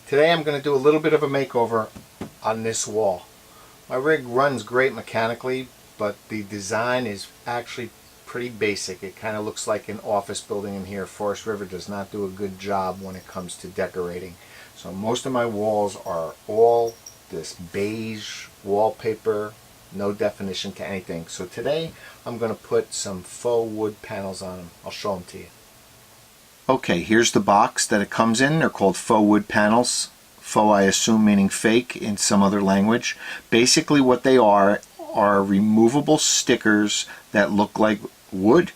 Today I'm going to do a little bit of a makeover on this wall. My rig runs great mechanically, but the design is actually pretty basic. It kind of looks like an office building in here. Forest River does not do a good job when it comes to decorating. So most of my walls are all this beige wallpaper, no definition to anything. So today I'm going to put some faux wood panels on them. I'll show them to you. Okay, here's the box that it comes in. They're called faux wood panels. Faux, I assume, meaning fake in some other language. Basically what they are removable stickers that look like wood.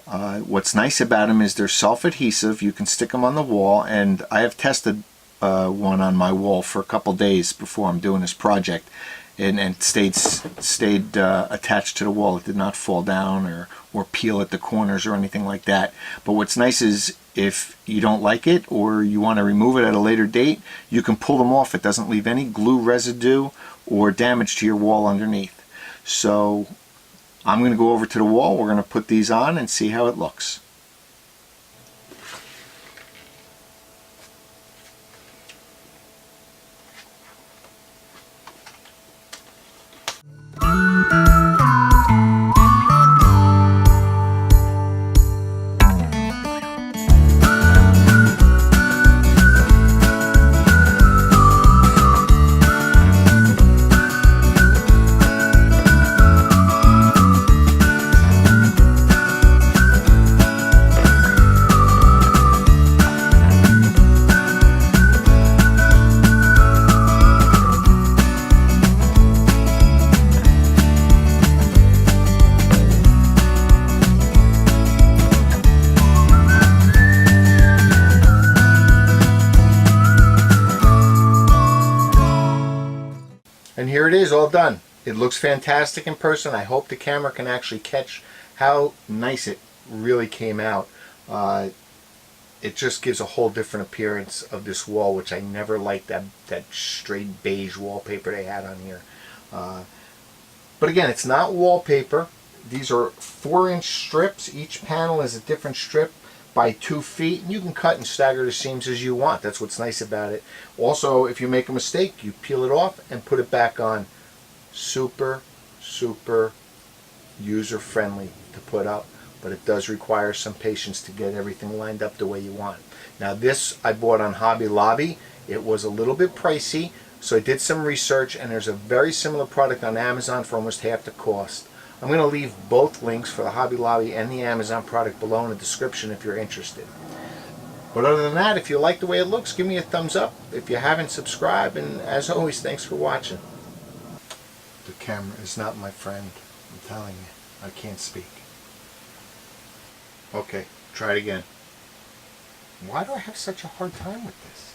What's nice about them is they're self-adhesive. You can stick them on the wall, and I have tested one on my wall for a couple days before I'm doing this project, and stayed attached to the wall. It did not fall down or peel at the corners or anything like that. But what's nice is if you don't like it or you want to remove it at a later date, you can pull them off. It doesn't leave any glue residue or damage to your wall underneath. So I'm going to go over to the wall. We're going to put these on and see how it looks. And here it is, all done. It looks fantastic in person. I hope the camera can actually catch how nice it really came out. It just gives a whole different appearance of this wall, which I never liked, that straight beige wallpaper they had on here. But again, it's not wallpaper. These are 4-inch strips. Each panel is a different strip by 2 feet, and you can cut and stagger the seams as you want. That's what's nice about it. Also, if you make a mistake, you peel it off and put it back on. Super user friendly to put up, but it does require some patience to get everything lined up the way you want. Now this I bought on Hobby Lobby. It was a little bit pricey, so I did some research, and there's a very similar product on Amazon for almost half the cost. I'm going to leave both links for the Hobby Lobby and the Amazon product below in the description if you're interested. But other than that, if you like the way it looks, give me a thumbs up. If you haven't, subscribe, and as always, thanks for watching. The camera is not my friend. I'm telling you, I can't speak. Okay, try it again. Why do I have such a hard time with this?